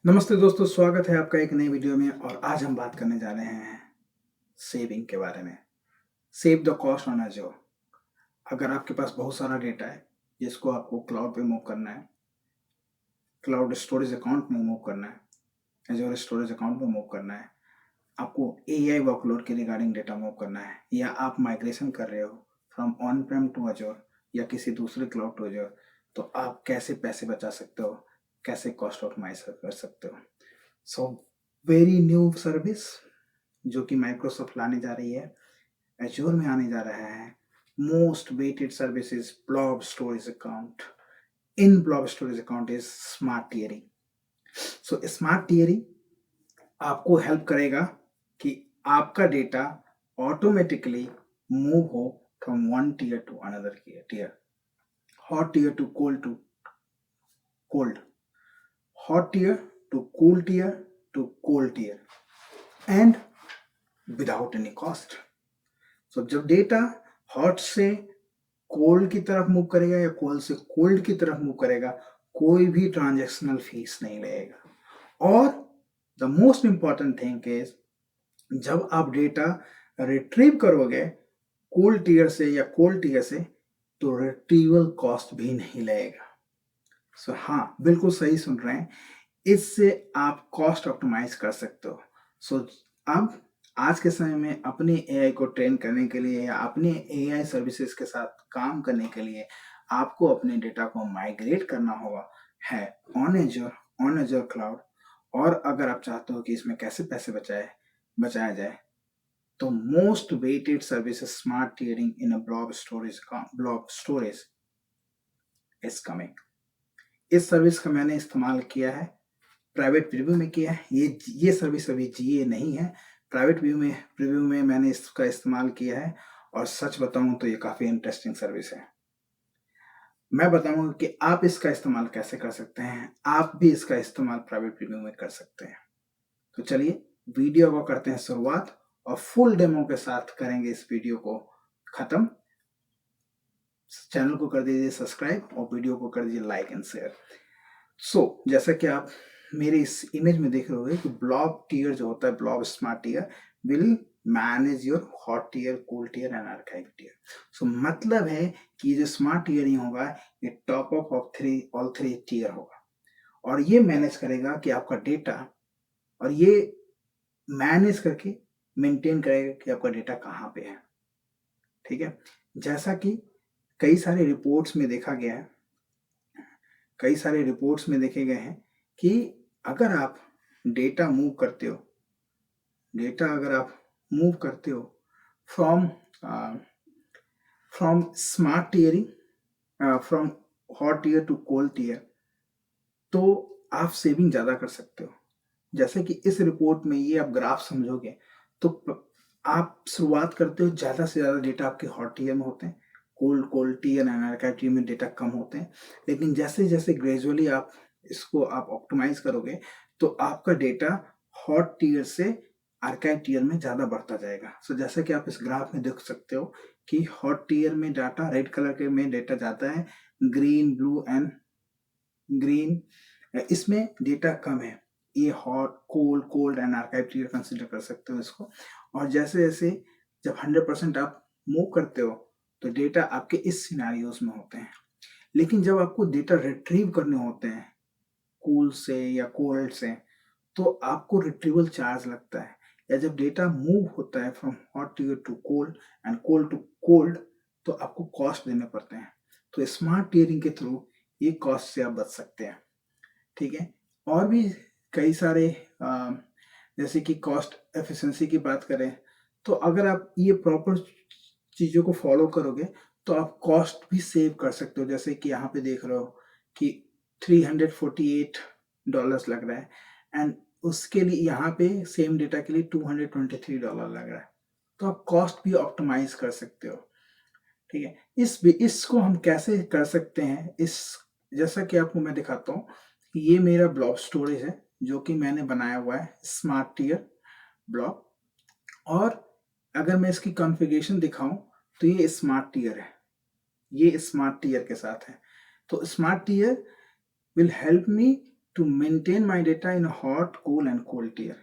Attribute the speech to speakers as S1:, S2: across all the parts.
S1: नमस्ते दोस्तों, स्वागत है आपका एक नई वीडियो में। और आज हम बात करने जा रहे हैं सेविंग के बारे में। Save the cost on Azure. अगर आपके पास बहुत सारा डेटा है जिसको आपको क्लाउड पे मूव करना है, क्लाउड स्टोरेज अकाउंट में मूव करना है, एज़्योर स्टोरेज अकाउंट में मूव करना है, आपको एआई वर्कलोड के रिगार्डिंग डेटा मूव करना है, या आप माइग्रेशन कर रहे हो from on prem to Azure या किसी दूसरे क्लाउड टू एज़्योर, तो आप कैसे पैसे बचा सकते हो, कैसे कॉस्ट ऑप्टिमाइज कर सकते हो। सो वेरी न्यू सर्विस जो कि माइक्रोसॉफ्ट लाने जा रही है, एज़्योर में आने जा रहा है। Most waited services blob storage account. In blob storage account is smart tiering. So smart tiering आपको हेल्प करेगा कि आपका डेटा ऑटोमेटिकली मूव हो from one tier to another tier, hot tier to cold, hot tier to cool tier to cold tier and without any cost. So जब data hot से cold की तरफ move करेगा या कोल्ड से cold की तरफ मूव करेगा, कोई भी ट्रांजैक्शनल फीस नहीं लगेगा। और the most important thing is, जब आप डेटा रिट्रीव करोगे कोल्ड टियर से या कोल्ड टियर से, तो रिट्रीवल कॉस्ट भी नहीं लगेगा। सो हाँ, बिल्कुल सही सुन रहे हैं, इससे आप कॉस्ट ऑप्टिमाइज कर सकते हो। सो अब आज के समय में अपने एआई को ट्रेन करने के लिए या अपने एआई सर्विसेज के साथ काम करने के लिए आपको अपने डेटा को माइग्रेट करना होगा है ऑन एजर क्लाउड। और अगर आप चाहते हो कि इसमें कैसे पैसे बचाया जाए, तो most waited services smart tiering in a blob storage is coming. इस सर्विस का मैंने इस्तेमाल किया है, प्राइवेट प्रीव्यू में किया है। ये सर्विस अभी जीए नहीं है, प्राइवेट प्रीव्यू में मैंने इसका इस्तेमाल किया है। और सच बताऊं तो ये काफ़ी इंटरेस्टिंग सर्विस है। मैं बताऊंगा कि आप इसका इस्तेमाल कैसे कर सकते हैं। आप भी इसका इस्तेमाल प्राइवेट प्रीव्यू में कर सकते हैं। तो चलिए वीडियो को करते हैं शुरुआत, और फुल डेमो के साथ करेंगे इस वीडियो को ख़त्म। चैनल को कर दीजिए सब्सक्राइब और वीडियो को कर दीजिए लाइक एंड शेयर। सो जैसा कि आप मेरे इस इमेज में देख रहे होंगे कि ब्लॉब टियर जो होता है, blob smart tier will manage your hot tier, cool tier and archive tier. So मतलब है कि जो स्मार्ट टियरिंग होगा, ये top up of all three tier होगा, और ये मैनेज करेगा कि आपका डेटा, और ये मैनेज करके मेंटेन करेगा कि आपका डेटा कहाँ पे है। ठीक है, जैसा कि कई सारे रिपोर्ट्स में देखा गया है, कई सारे रिपोर्ट्स में देखे गए हैं कि अगर आप डेटा मूव करते हो, अगर आप मूव करते हो from from smart tiering, from hot tier to cold tier, तो आप सेविंग ज़्यादा कर सकते हो। जैसे कि इस रिपोर्ट में ये आप ग्राफ समझोगे तो आप शुरुआत करते हो, ज़्यादा से ज़्यादा डेटा आपके हॉट टियर में होते हैं, cold tier and archive tier में डेटा कम होते हैं। लेकिन जैसे जैसे ग्रेजुअली आप इसको ऑप्टिमाइज करोगे, तो आपका डेटा हॉट टियर से आर्काइव टियर में ज़्यादा बढ़ता जाएगा। सो जैसा कि आप इस ग्राफ में देख सकते हो कि हॉट टियर में डाटा रेड कलर के में डेटा जाता है, ग्रीन, ब्लू एंड ग्रीन इसमें डेटा कम है। ये hot, cold and archive tier consider कर सकते हो इसको। और जैसे जैसे जब 100% आप मूव करते हो, तो डेटा आपके इस सिनारियोज में होते हैं। लेकिन जब आपको डेटा रिट्रीव करने होते हैं कूल से या कोल्ड से, तो आपको रिट्रीवल चार्ज लगता है। या जब डेटा मूव होता है from hot tier to cold and cold to cold, तो आपको कॉस्ट देने पड़ते हैं। तो स्मार्ट टियरिंग के थ्रू ये कॉस्ट से आप बच सकते हैं। ठीक है, और भी कई सारे जैसे कि कॉस्ट एफिशिएंसी की बात करें, तो अगर आप ये प्रॉपर चीज़ों को फॉलो करोगे, तो आप कॉस्ट भी सेव कर सकते हो। जैसे कि यहाँ पे देख रहे हो कि $348 लग रहा है, एंड उसके लिए यहाँ पे सेम डेटा के लिए $223 लग रहा है। तो आप कॉस्ट भी ऑप्टिमाइज कर सकते हो। ठीक है, इसको हम कैसे कर सकते हैं, जैसा कि आपको मैं दिखाता हूँ। ये मेरा ब्लॉब स्टोरेज है जो कि मैंने बनाया हुआ है स्मार्ट टियर ब्लॉब। और अगर मैं इसकी कॉन्फ़िगरेशन दिखाऊं, तो ये स्मार्ट टियर है, ये स्मार्ट टियर के साथ है। तो smart tier will help me to maintain my data in hot, cool and cold tier,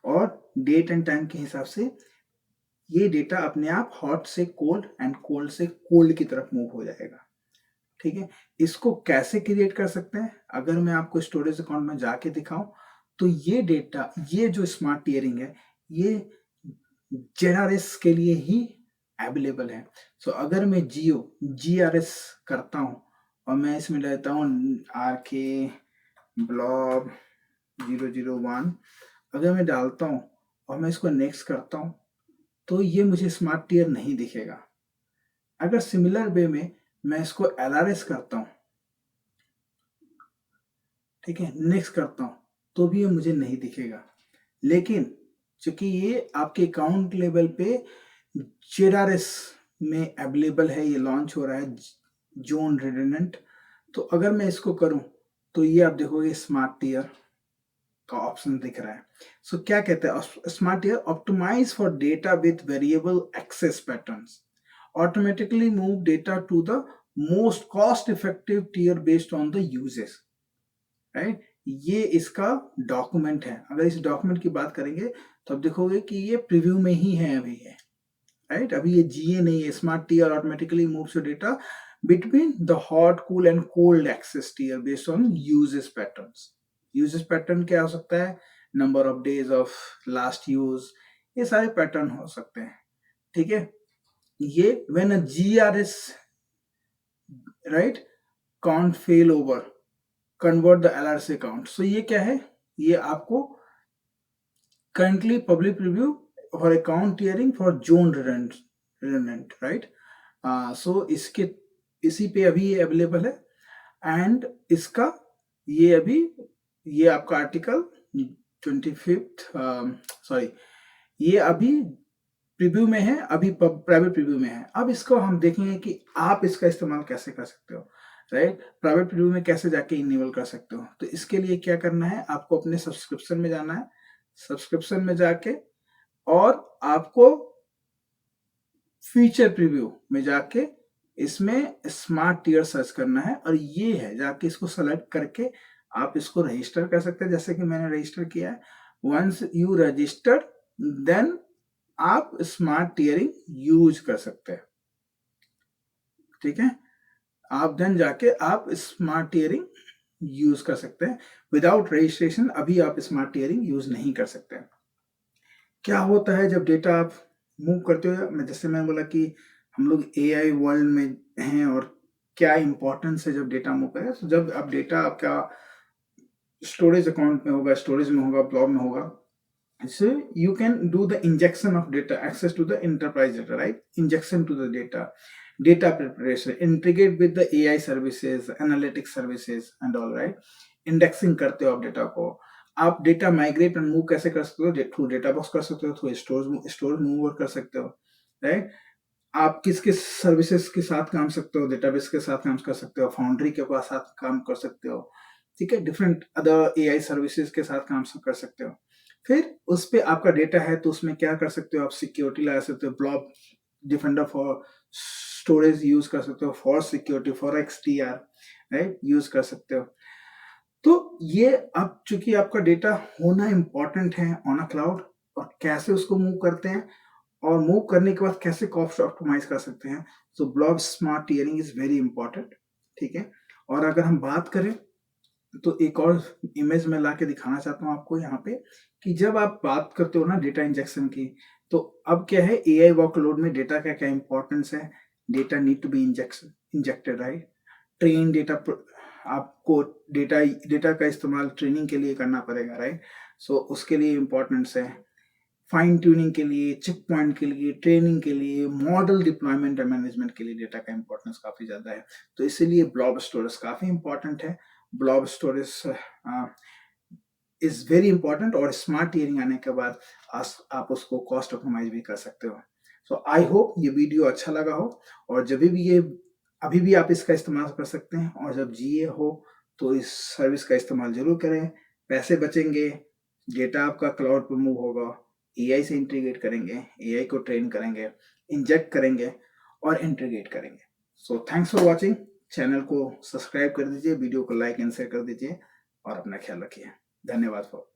S1: और डेट एंड टाइम के हिसाब से ये डेटा अपने आप हॉट से कोल्ड एंड कोल्ड से कोल्ड की तरफ मूव हो जाएगा। ठीक है, इसको कैसे क्रिएट कर सकते हैं? अगर मैं आपको स्टोरेज अकाउंट में जाके दिखाऊं तो ये डेटा, ये जो स्मार्ट टियरिंग है, ये जेआरएस के लिए ही अवेलेबल है। सो अगर मैं जीआरएस करता हूं और मैं इसमें लेता हूं RK blob 001, अगर मैं डालता हूं और मैं इसको नेक्स्ट करता हूं तो ये मुझे स्मार्ट टियर नहीं दिखेगा। अगर सिमिलर वे में मैं इसको LRS करता हूं, ठीक है, नेक्स्ट करता हूं, तो भी ये मुझे नहीं दिखेगा। लेकिन चूंकि ये आपके अकाउंट लेवल पे जेआरएस में अवेलेबल है, ये लॉन्च हो रहा है जोन रिडंडेंट, तो अगर मैं इसको करूं तो ये आप देखोगे स्मार्ट टियर का ऑप्शन दिख रहा है। सो क्या कहते हैं smart tier? Optimise for data with variable access patterns, automatically move data to the most cost effective tier based on the usages, right. ये इसका डॉक्यूमेंट है। अगर इस डॉक्यूमेंट की बात करेंगे तो आप देखोगे कि ये प्रीव्यू में ही है अभी है, राइट। अभी ये GA नहीं है। Smart tier automatically moves your data between the hot, cool and cold access tier based on uses patterns. Uses pattern क्या हो सकता है? Number of days of last use, ये सारे पैटर्न हो सकते हैं, ठीक है। ये when a GRS, right, can't fail over, convert the LRC count. So ये क्या है? ये आपको currently public preview for account tiering for zone redundant, right? So इसके इसी पे अभी ये अवेलेबल है, एंड इसका ये अभी ये आपका आर्टिकल 25th, सॉरी, ये अभी प्रीव्यू में है, अभी प्राइवेट प्रीव्यू में है। अब इसको हम देखेंगे कि आप इसका इस्तेमाल कैसे कर सकते हो, राइट। प्राइवेट प्रीव्यू में कैसे जाके इनेबल कर सकते हो। तो इसके लिए क्या करना है, आपको अपने सब्सक्रिप्शन में जाना है। सब्सक्रिप्शन में जाके और आपको फीचर प्रीव्यू में जाके इसमें स्मार्ट टियर सर्च करना है, और ये है, जाके इसको सेलेक्ट करके आप इसको रजिस्टर कर सकते हैं, जैसे कि मैंने रजिस्टर किया है। वंस यू रजिस्टर, देन आप स्मार्ट टियरिंग यूज कर सकते हैं, ठीक है। आप देन जाके आप स्मार्ट टियरिंग यूज कर सकते हैं। विदाउट रजिस्ट्रेशन अभी आप स्मार्ट टियरिंग यूज नहीं कर सकते। क्या होता है जब डेटा आप मूव करते हो, जैसे मैंने बोला कि हम लोग AI वर्ल्ड में हैं, और क्या इंपॉर्टेंस है जब डेटा मूव करें। तो जब आप डेटा आपका स्टोरेज अकाउंट में होगा, स्टोरेज में होगा, ब्लॉग में होगा, so you can do the injection of data, access to the enterprise data, right? Injection to the data preparation, integrate with the AI services, analytics services and all, right? Indexing करते हो आप data को। आप data migrate and move कैसे कर सकते हो? Through data box कर सकते हो, थ्रू स्टोरेज मूवर कर सकते हो, राइट। आप किस किस सर्विसेज के साथ काम सकते हो? डेटाबेस के साथ काम कर सकते हो, फाउंड्री के साथ काम कर सकते हो, ठीक है। डिफरेंट अदर AI सर्विसेज के साथ काम कर सकते हो। फिर उस पे आपका डेटा है तो उसमें क्या कर सकते हो? आप सिक्योरिटी लगा सकते हो, blob defender for storage use कर सकते हो, for security, for XDR, right, use कर सकते हो। तो ये अब चूंकि आपका डेटा होना इंपॉर्टेंट है ऑन अ क्लाउड, और कैसे उसको मूव करते हैं, और मूव करने के बाद कैसे कॉस्ट ऑप्टिमाइज कर सकते हैं, so blob smart tiering is very important, ठीक है। और अगर हम बात करें तो एक और इमेज में ला के दिखाना चाहता हूँ आपको यहाँ पे, कि जब आप बात करते हो ना डेटा इंजेक्शन की, तो अब क्या है, AI वर्कलोड में डेटा का क्या इंपॉर्टेंस है? Data need to be injected, right. Train data, आपको डेटा का इस्तेमाल ट्रेनिंग के लिए करना पड़ेगा, राइट। सो उसके लिए इंपॉर्टेंस है, फाइन ट्यूनिंग के लिए, चेक पॉइंट के लिए, ट्रेनिंग के लिए, मॉडल डिप्लॉयमेंट और मैनेजमेंट के लिए डेटा का इंपॉर्टेंस काफी ज्यादा है। तो इसीलिए ब्लॉब स्टोरेज काफी इंपॉर्टेंट है। Blob storage is very important, और स्मार्ट टियरिंग आने के बाद आप उसको कॉस्ट ऑप्टिमाइज भी कर सकते हो। सो आई होप ये वीडियो अच्छा लगा हो, और जब भी ये अभी भी आप इसका इस्तेमाल कर सकते हैं, और जब GA हो तो इस सर्विस का इस्तेमाल जरूर करें। पैसे बचेंगे, डेटा आपका क्लाउड पर मूव होगा, AI से इंटीग्रेट करेंगे, AI को ट्रेन करेंगे, इंजेक्ट करेंगे और इंटीग्रेट करेंगे। So thanks for watching. Channel को सब्सक्राइब कर दीजिए, वीडियो को लाइक एंड शेयर कर दीजिए। और अपना ख्याल रखिए। धन्यवाद फॉर